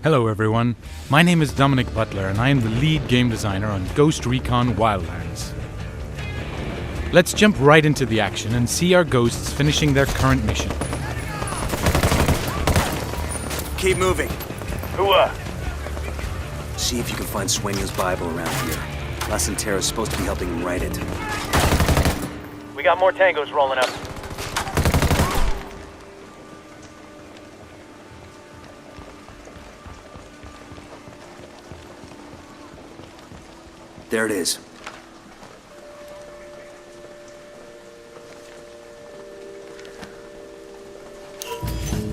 Hello everyone, my name is Dominic Butler and I am the lead game designer on RECON Wildlands. Let's jump right into the action and see our ghosts finishing their current mission. Keep moving. Whoa. See if you can find Sueño's Bible around here. La Santera's supposed to be helping him write it. We got more tangos rolling up. There it is.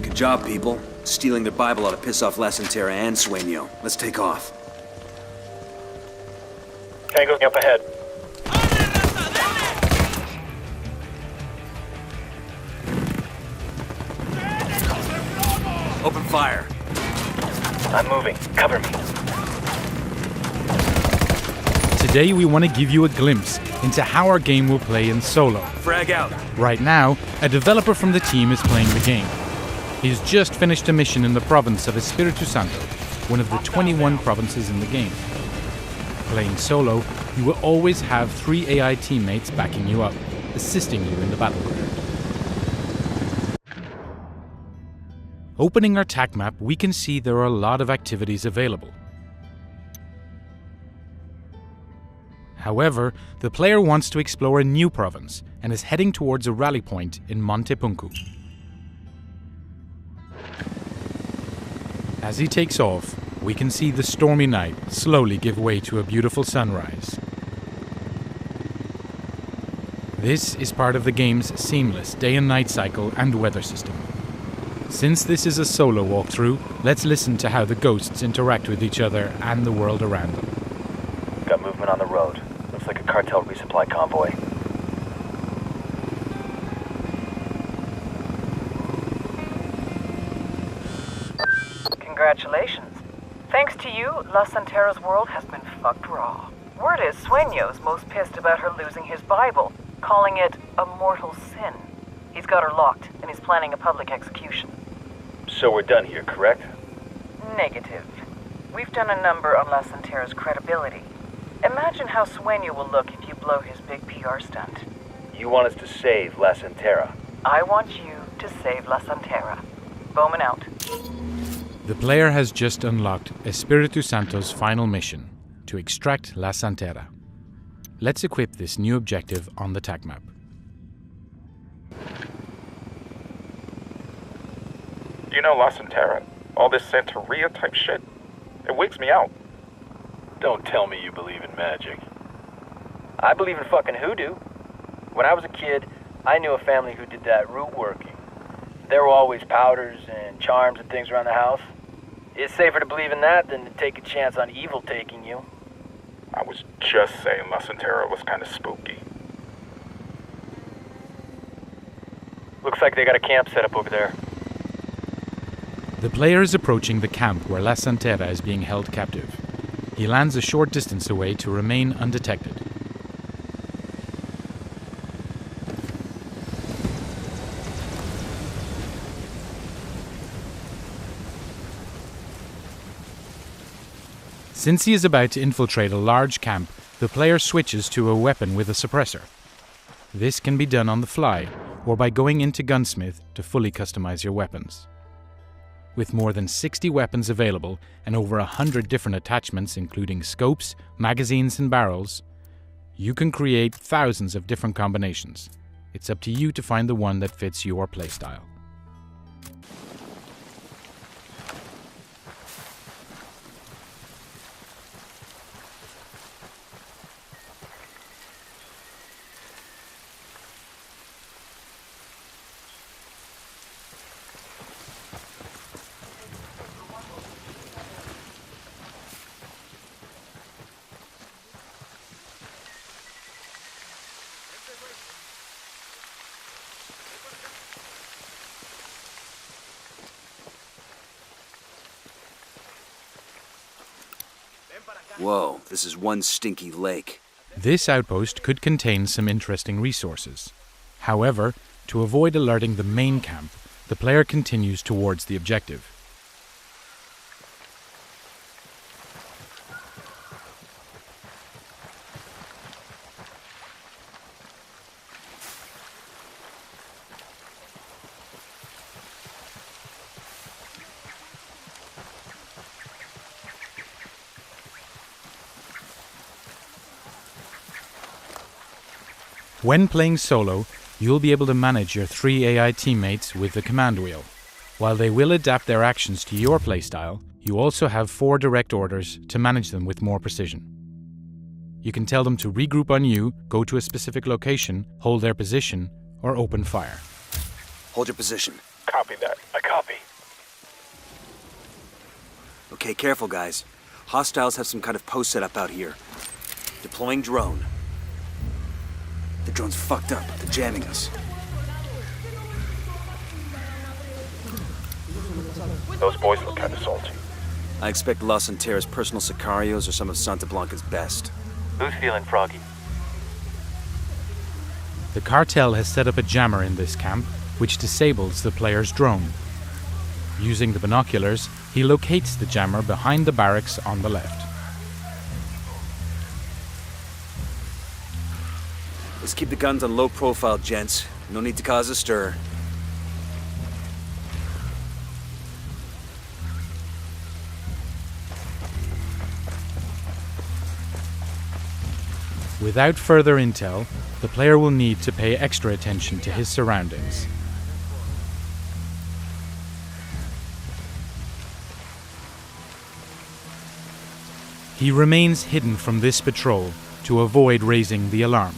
Good job, people. Stealing their Bible ought to piss off La Santera and Sueño. Let's take off. Tango's up ahead. Open fire. I'm moving. Cover me. Today we want to give you a glimpse into how our game will play in solo. Frag out. Right now, a developer from the team is playing the game. He's just finished a mission in the province of Espiritu Santo, one of the 21 provinces in the game. Playing solo, you will always have 3 AI teammates backing you up, assisting you in the battleground. Opening our TAC map, we can see there are a lot of activities available. However, the player wants to explore a new province and is heading towards a rally point in Monte Punku. As he takes off, we can see the stormy night slowly give way to a beautiful sunrise. This is part of the game's seamless day and night cycle and weather system. Since this is a solo walkthrough, let's listen to how the ghosts interact with each other and the world around them. Got movement on the road. Looks like a cartel resupply convoy. Congratulations. Thanks to you, La Santera's world has been fucked raw. Word is Sueño's most pissed about her losing his Bible, calling it a mortal sin. He's got her locked, and he's planning a public execution. So we're done here, correct? Negative. We've done a number on La Santera's credibility. Imagine how Sueño will look if you blow his big PR stunt. You want us to save La Santera. I want you to save La Santera. Bowman out. The player has just unlocked Espiritu Santo's final mission, to extract La Santera. Let's equip this new objective on the TAC map. You know, La Santera, all this Santeria type shit, it wigs me out. Don't tell me you believe in magic. I believe in fucking hoodoo. When I was a kid, I knew a family who did that root working. There were always powders and charms and things around the house. It's safer to believe in that than to take a chance on evil taking you. I was just saying La Santera was kind of spooky. Looks like they got a camp set up over there. The player is approaching the camp where La Santera is being held captive. He lands a short distance away to remain undetected. Since he is about to infiltrate a large camp, the player switches to a weapon with a suppressor. This can be done on the fly, or by going into Gunsmith to fully customize your weapons. With more than 60 weapons available and over 100 different attachments including scopes, magazines and barrels, you can create thousands of different combinations. It's up to you to find the one that fits your playstyle. Whoa, this is one stinky lake. This outpost could contain some interesting resources. However, to avoid alerting the main camp, the player continues towards the objective. When playing solo, you'll be able to manage your 3 AI teammates with the command wheel. While they will adapt their actions to your playstyle, you also have 4 direct orders to manage them with more precision. You can tell them to regroup on you, go to a specific location, hold their position, or open fire. Hold your position. Copy that. I copy. Okay, careful, guys. Hostiles have some kind of post set up out here. Deploying drone. The drone's fucked up. They're jamming us. Those boys look kind of salty. I expect Los Anteras' personal sicarios or some of Santa Blanca's best. Who's feeling froggy? The cartel has set up a jammer in this camp, which disables the player's drone. Using the binoculars, he locates the jammer behind the barracks on the left. Let's keep the guns on low profile, gents. No need to cause a stir. Without further intel, the player will need to pay extra attention to his surroundings. He remains hidden from this patrol to avoid raising the alarm.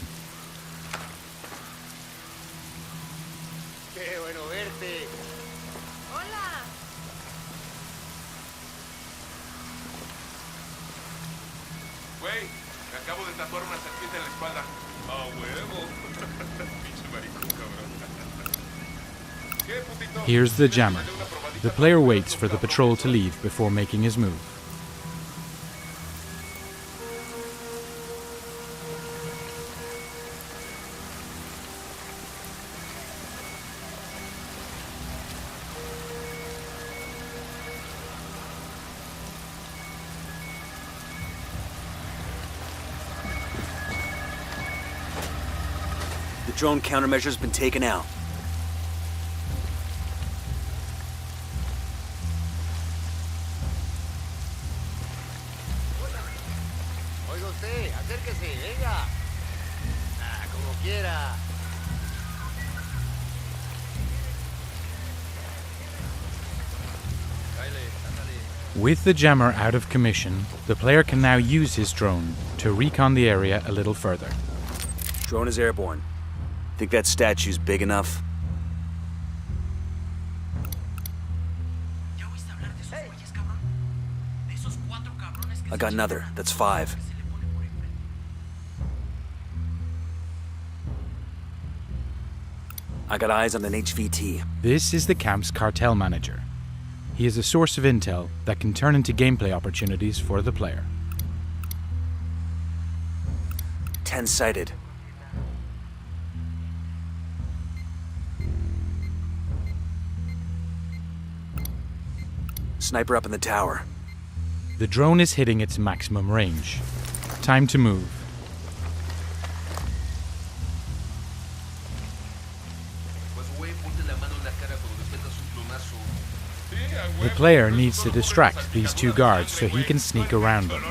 Here's the jammer. The player waits for the patrol to leave before making his move. The drone countermeasure's been taken out. With the jammer out of commission, the player can now use his drone to recon the area a little further. Drone is airborne. Think that statue's big enough? I got another. That's 5. I got eyes on an HVT. This is the camp's cartel manager. He is a source of intel that can turn into gameplay opportunities for the player. 10 sighted. Sniper up in the tower. The drone is hitting its maximum range. Time to move. The player needs to distract these 2 guards so he can sneak around them.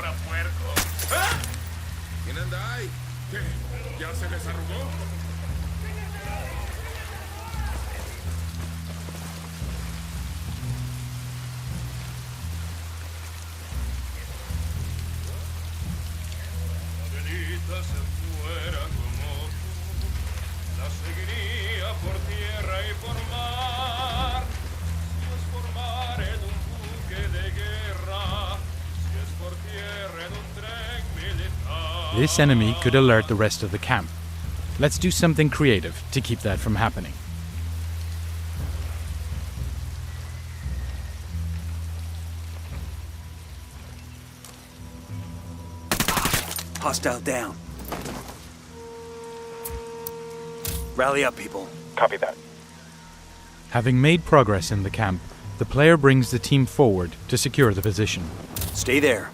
This enemy could alert the rest of the camp. Let's do something creative to keep that from happening. Hostile down. Rally up, people. Copy that. Having made progress in the camp, the player brings the team forward to secure the position. Stay there.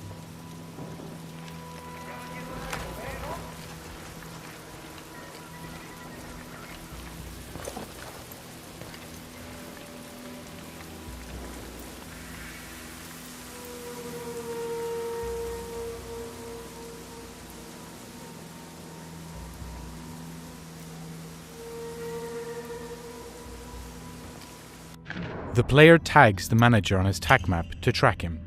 The player tags the manager on his tac map to track him.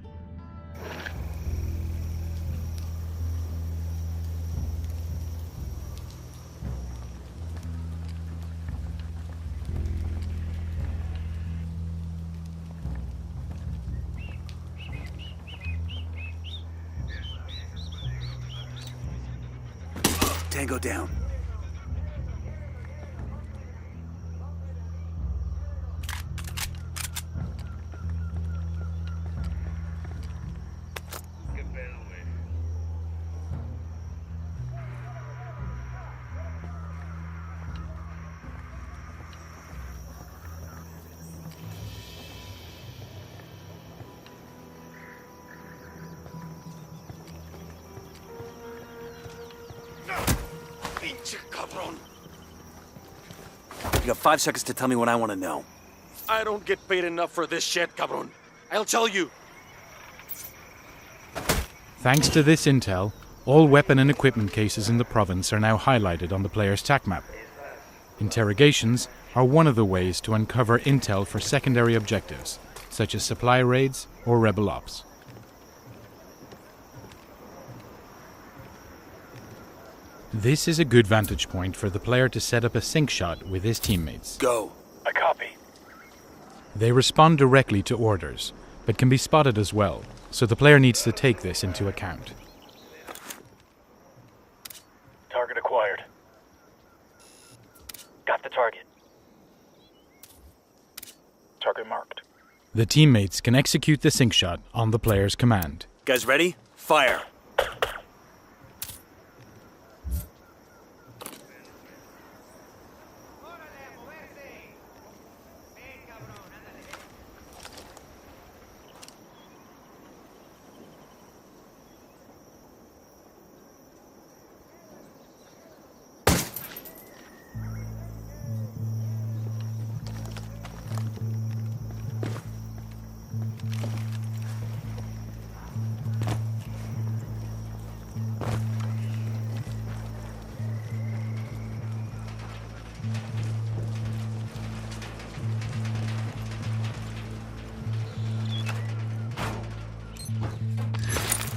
Tango down. You got 5 seconds to tell me what I want to know. I don't get paid enough for this shit, cabron. I'll tell you. Thanks to this intel, all weapon and equipment cases in the province are now highlighted on the player's tac map. Interrogations are one of the ways to uncover intel for secondary objectives, such as supply raids or rebel ops. This is a good vantage point for the player to set up a sync shot with his teammates. Go. I copy. They respond directly to orders, but can be spotted as well, so the player needs to take this into account. Target acquired. Got the target. Target marked. The teammates can execute the sync shot on the player's command. Guys ready? Fire.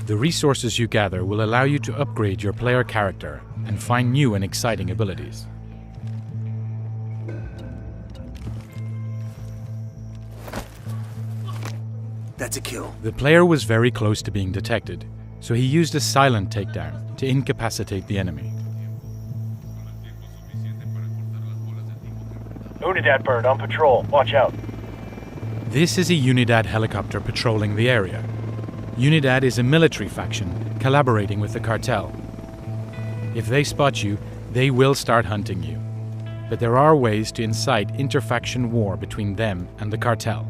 The resources you gather will allow you to upgrade your player character and find new and exciting abilities. That's a kill. The player was very close to being detected, so he used a silent takedown to incapacitate the enemy. Unidad bird on patrol. Watch out. This is a Unidad helicopter patrolling the area. Unidad is a military faction collaborating with the cartel. If they spot you, they will start hunting you. But there are ways to incite interfaction war between them and the cartel.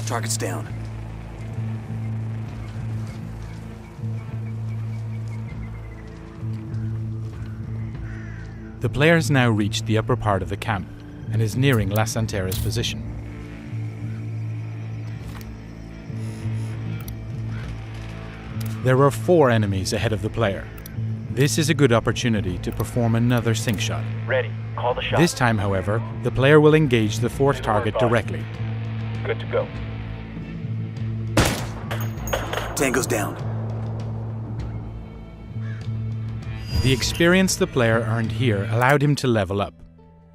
Target's down. The player has now reached the upper part of the camp and is nearing La Santera's position. There are 4 enemies ahead of the player. This is a good opportunity to perform another sync shot. Ready. Call the shot. This time, however, the player will engage the 4th target directly. Good to go. Tango's down. The experience the player earned here allowed him to level up.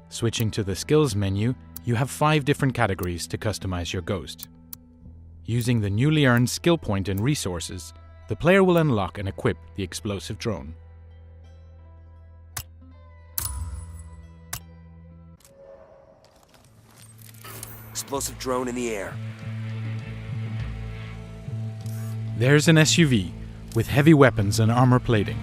Switching to the skills menu, you have 5 different categories to customize your ghost. Using the newly earned skill point and resources, the player will unlock and equip the explosive drone. Explosive drone in the air. There's an SUV with heavy weapons and armor plating.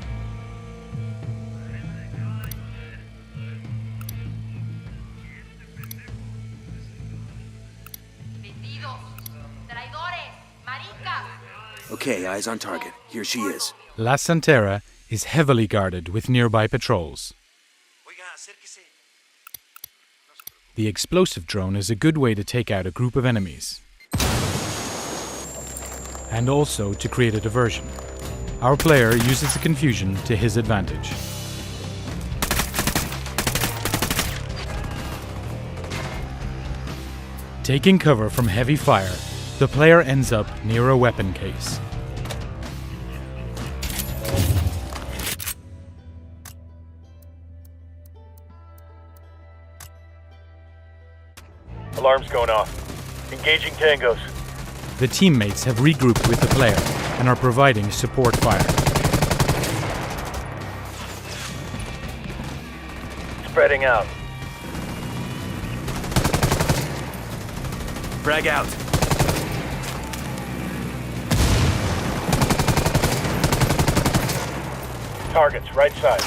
Okay, eyes on target. Here she is. La Santera is heavily guarded with nearby patrols. The explosive drone is a good way to take out a group of enemies. And also to create a diversion. Our player uses the confusion to his advantage. Taking cover from heavy fire, the player ends up near a weapon case. Alarm's going off. Engaging tangos. The teammates have regrouped with the player and are providing support fire. Spreading out. Frag out. Targets, right side.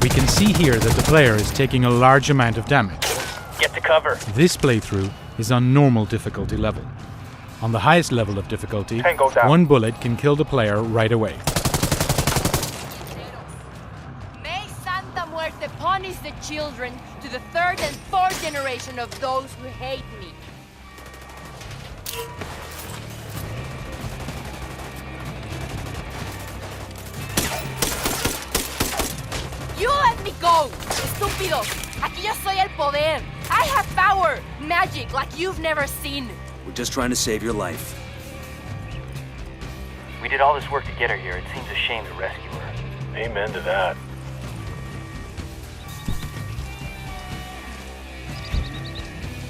We can see here that the player is taking a large amount of damage. Get to cover. This playthrough is on normal difficulty level. On the highest level of difficulty, Tango down. one bullet can kill the player right away. May Santa Muerte punish the children to the third and fourth generation of those who hate me. You let me go, estúpidos. Aquí yo soy el poder. I have power, magic like you've never seen. We're just trying to save your life. We did all this work to get her here. It seems a shame to rescue her. Amen to that.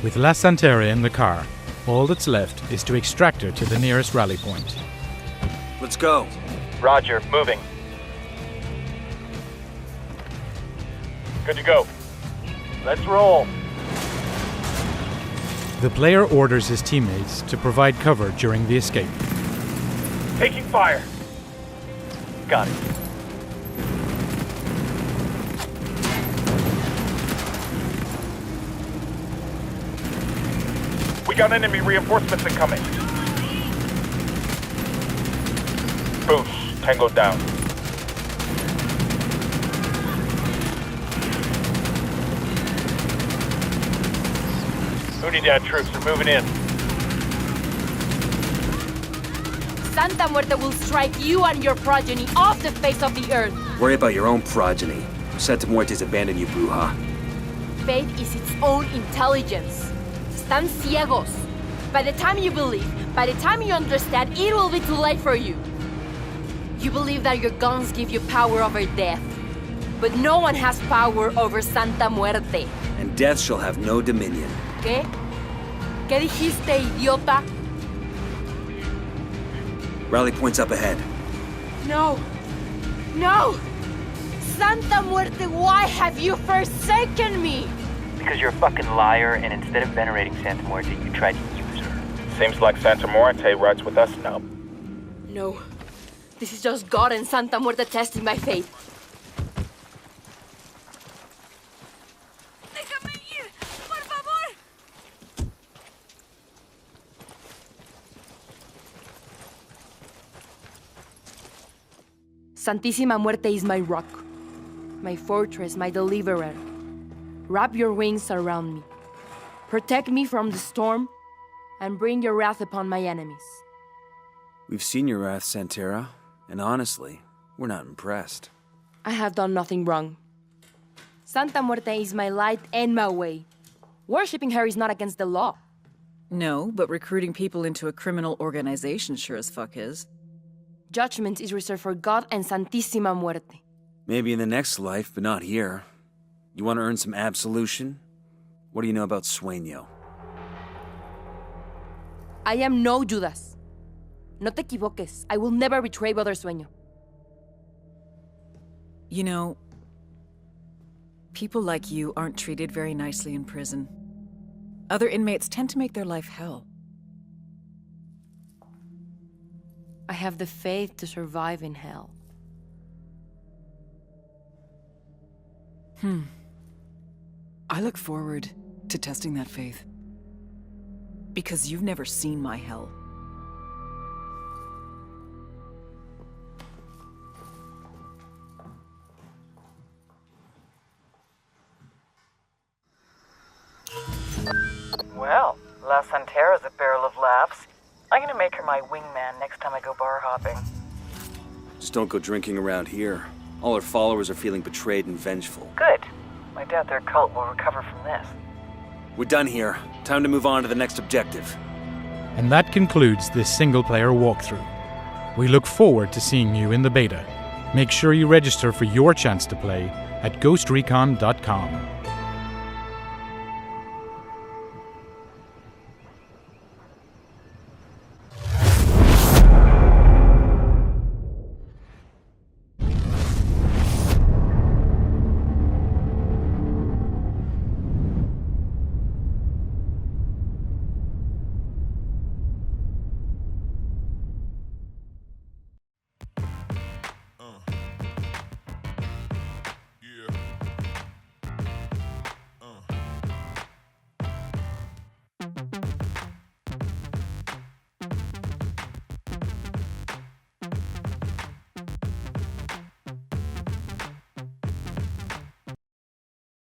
With La Santera in the car, all that's left is to extract her to the nearest rally point. Let's go. Roger, moving. Good to go. Let's roll. The player orders his teammates to provide cover during the escape. Taking fire. Got it. We got enemy reinforcements incoming. Boosh. Tango down. Unidad troops are moving in. Santa Muerte will strike you and your progeny off the face of the earth. Worry about your own progeny. Santa Muerte's abandoned you, Bruja. Faith is its own intelligence. Están ciegos. By the time you believe, by the time you understand, it will be too late for you. You believe that your guns give you power over death. But no one has power over Santa Muerte. And death shall have no dominion. ¿Qué? ¿Qué dijiste, idiota? Rally point's up ahead. No. No! Santa Muerte, why have you forsaken me? Because you're a fucking liar, and instead of venerating Santa Muerte, you tried to use her. Seems like Santa Muerte rides with us now. No. This is just God and Santa Muerte testing my faith. Déjame ir, por favor. Santísima Muerte is my rock, my fortress, my deliverer. Wrap your wings around me. Protect me from the storm, and bring your wrath upon my enemies. We've seen your wrath, Santera, and honestly, we're not impressed. I have done nothing wrong. Santa Muerte is my light and my way. Worshipping her is not against the law. No, but recruiting people into a criminal organization sure as fuck is. Judgment is reserved for God and Santísima Muerte. Maybe in the next life, but not here. You want to earn some absolution? What do you know about Sueño? I am no Judas. No te equivoques. I will never betray Brother Sueño. You know, people like you aren't treated very nicely in prison. Other inmates tend to make their life hell. I have the faith to survive in hell. I look forward to testing that faith. Because you've never seen my hell. Well, La Santera's a barrel of laughs. I'm gonna make her my wingman next time I go bar hopping. Just don't go drinking around here. All her followers are feeling betrayed and vengeful. Good. I doubt their cult will recover from this. We're done here. Time to move on to the next objective. And that concludes this single-player walkthrough. We look forward to seeing you in the beta. Make sure you register for your chance to play at ghostrecon.com.